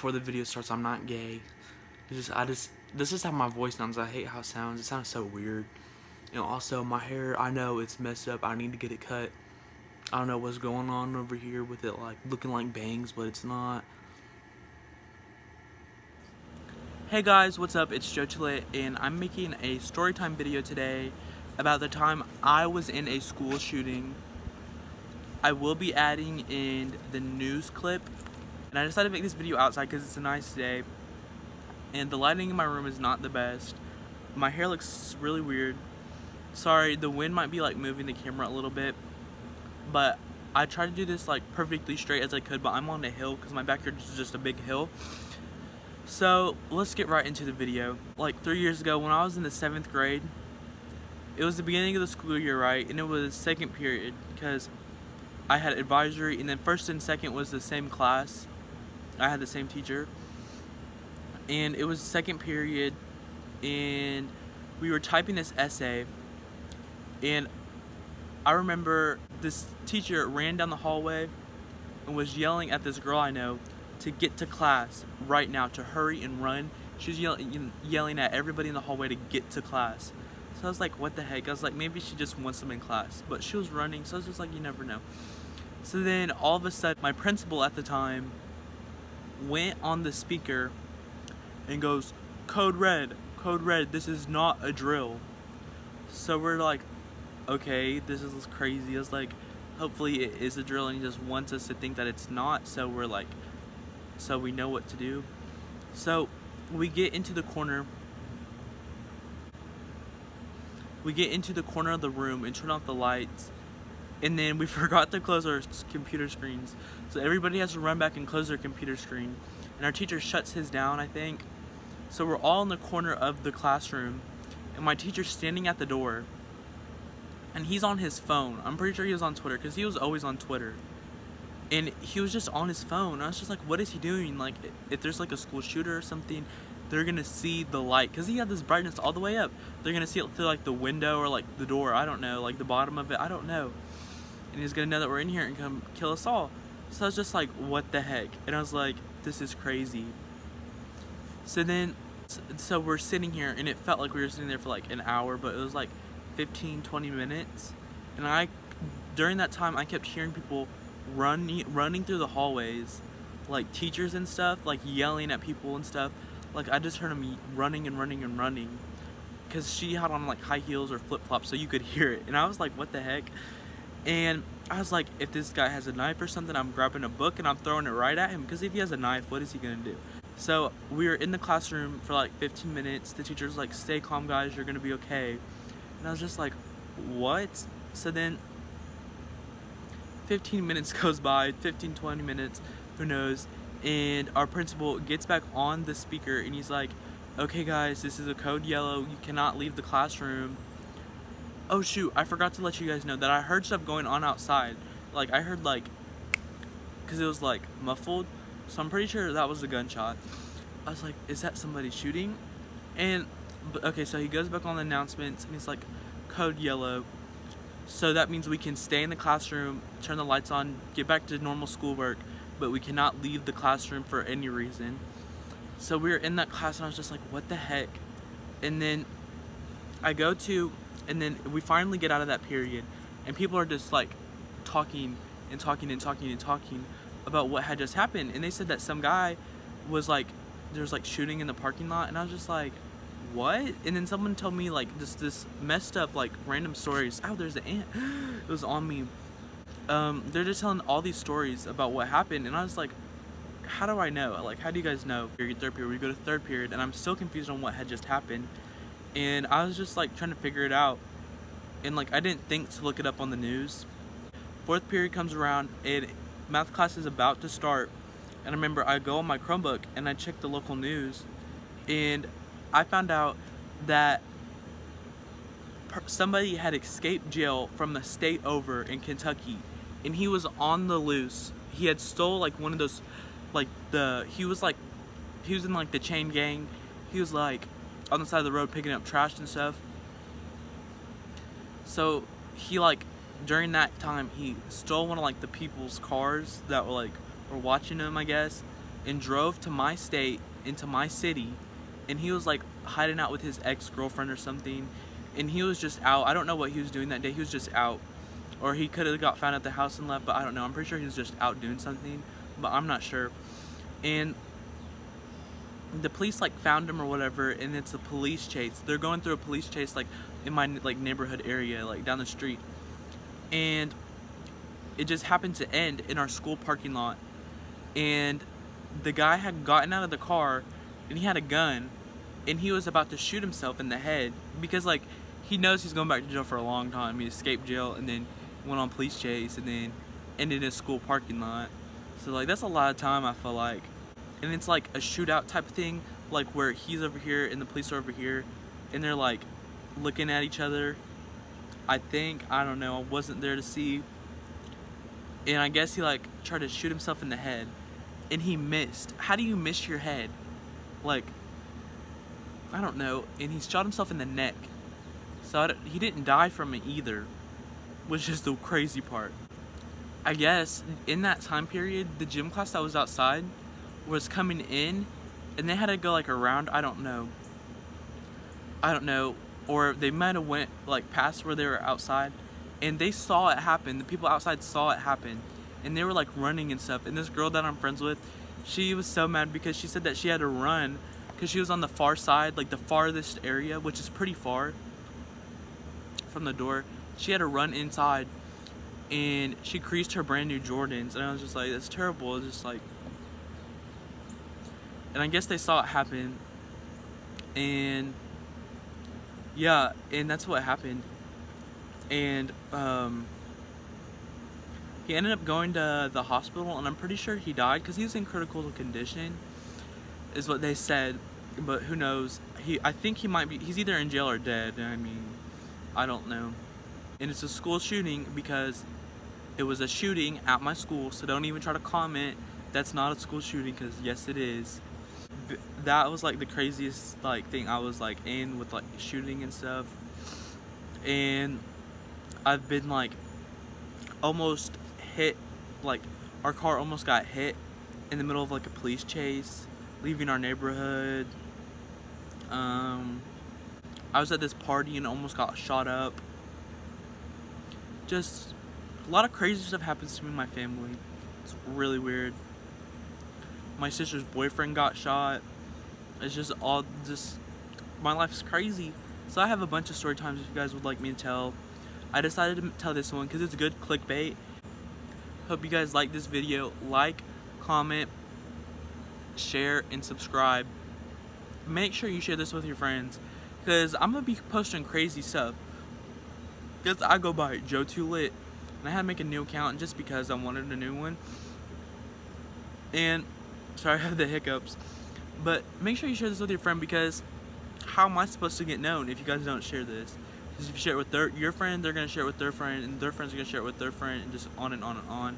before the video starts, I'm not gay. This is how my voice sounds. I hate how it sounds. It sounds so weird. And also, my hair, I know it's messed up. I need to get it cut. I don't know what's going on over here with it, like, looking like bangs, but it's not. Hey guys, what's up? It's Joe Chillet, and I'm making a storytime video today about the time I was in a school shooting. I will be adding in the news clip, and I decided to make this video outside because it's a nice day, and the lighting in my room is not the best. My hair looks really weird. Sorry, the wind might be like moving the camera a little bit, but I tried to do this like perfectly straight as I could, but I'm on a hill because my backyard is just a big hill. So let's get right into the video. Like 3 years ago when I was in the 7th grade, it was the beginning of the school year, right? And it was second period because I had advisory, and then first and second was the same class. I had the same teacher, and it was second period, and we were typing this essay, and I remember this teacher ran down the hallway and was yelling at this girl I know to get to class right now, to hurry and run. She was yelling at everybody in the hallway to get to class. So I was like, what the heck? I was like, maybe she just wants them in class. But she was running, so I was just like, you never know. So then all of a sudden, my principal at the time went on the speaker and goes, code red, this is not a drill. So we're like, okay, this is crazy. I was like, hopefully it is a drill and he just wants us to think that it's not, so we're like, so we know what to do. So we get into the corner of the room and turn off the lights, and then we forgot to close our computer screens, so everybody has to run back and close their computer screen, and our teacher shuts his down, I think. So we're all in the corner of the classroom, and my teacher's standing at the door, and he's on his phone. I'm pretty sure he was on Twitter, because he was always on Twitter. And he was just on his phone. I was just like, what is he doing? Like, if there's like a school shooter or something, they're gonna see the light, because he had this brightness all the way up. They're gonna see it through like the window or like the door, I don't know, like the bottom of it, I don't know. And he's gonna know that we're in here and come kill us all. So I was just like, what the heck? And I was like, this is crazy. So we're sitting here, and it felt like we were sitting there for like an hour, but it was like 15-20 minutes. And during that time, I kept hearing people running through the hallways, like teachers and stuff, like yelling at people and stuff. Like I just heard them running, because she had on like high heels or flip-flops, so you could hear it. And I was like, what the heck? And I was like, if this guy has a knife or something, I'm grabbing a book and I'm throwing it right at him, because if he has a knife, what is he gonna do? So we were in the classroom for like 15 minutes. The teacher's like, stay calm guys, you're gonna be okay. And I was just like, what? So then 15 minutes goes by, 15-20 minutes, who knows, and our principal gets back on the speaker and he's like, okay guys, this is a code yellow, you cannot leave the classroom. Oh shoot, I forgot to let you guys know that I heard stuff going on outside. Like I heard like, because it was like muffled, so I'm pretty sure that was a gunshot. I was like, is that somebody shooting? And okay, so he goes back on the announcements and he's like, code yellow. So that means we can stay in the classroom, turn the lights on, get back to normal schoolwork, but we cannot leave the classroom for any reason. So we were in that class and I was just like, what the heck? And then and then we finally get out of that period, and people are just like talking about what had just happened. And they said that some guy was like, there's like shooting in the parking lot, and I was just like, what? And then someone told me like this messed up like random stories. Oh, there's an ant. It was on me. They're just telling all these stories about what happened, and I was like, how do I know? Like, how do you guys know? Third period, we go to third period, and I'm still confused on what had just happened. And I was just like trying to figure it out, and like I didn't think to look it up on the news. Fourth period comes around, and math class is about to start, and I remember I go on my Chromebook and I check the local news, and I found out that somebody had escaped jail from the state over in Kentucky, and he was on the loose. He had stole like one of those, like he was in like the chain gang. He was like on the side of the road picking up trash and stuff. So he like, during that time, he stole one of like the people's cars that were watching him, I guess. and drove to my state, into my city, and he was like hiding out with his ex-girlfriend or something, and he was just out. I don't know what he was doing that day. He was just out, or he could have got found at the house and left, but I don't know. I'm pretty sure he was just out doing something, but I'm not sure. And the police like found him or whatever, and it's a police chase. They're going through a police chase like in my like neighborhood area, like down the street, and it just happened to end in our school parking lot. And the guy had gotten out of the car, and he had a gun, and he was about to shoot himself in the head because like he knows he's going back to jail for a long time. He escaped jail and then went on police chase and then ended in a school parking lot. So like that's a lot of time, I feel like. And it's like a shootout type of thing, like where he's over here and the police are over here, and they're like looking at each other. I think, I don't know, I wasn't there to see. And I guess he like tried to shoot himself in the head, and he missed. How do you miss your head? Like, I don't know. And he shot himself in the neck, so he didn't die from it either, which is the crazy part. I guess in that time period, the gym class that was outside was coming in, and they had to go like around. I don't know, or they might have went like past where they were outside, and they saw it happen. The people outside saw it happen, and they were like running and stuff. And this girl that I'm friends with, she was so mad because she said that she had to run because she was on the far side, like the farthest area, which is pretty far from the door. She had to run inside, and she creased her brand new Jordans, and I was just like, that's terrible. It's just like, and I guess they saw it happen, and yeah, and that's what happened. And he ended up going to the hospital, and I'm pretty sure he died because he was in critical condition, is what they said. But who knows? I think he might be. He's either in jail or dead. I mean, I don't know. And it's a school shooting because it was a shooting at my school. So don't even try to comment that's not a school shooting, because yes, it is. That was like the craziest like thing I was like in with like shooting and stuff. And I've been like almost hit, like our car almost got hit in the middle of like a police chase leaving our neighborhood. I was at this party and almost got shot up. Just a lot of crazy stuff happens to me and my family. It's really weird. My sister's boyfriend got shot. It's just all my life's crazy. So I have a bunch of story times if you guys would like me to tell. I decided to tell this one because it's good clickbait. Hope you guys like this video. Like, comment, share, and subscribe. Make sure you share this with your friends, because I'm going to be posting crazy stuff. Because I go by Joe Too Lit, and I had to make a new account just because I wanted a new one. And sorry, I have the hiccups. But make sure you share this with your friend, because how am I supposed to get known if you guys don't share this? Because if you share it with your friend, they're going to share it with their friend, and their friends are going to share it with their friend, and just on and on and on.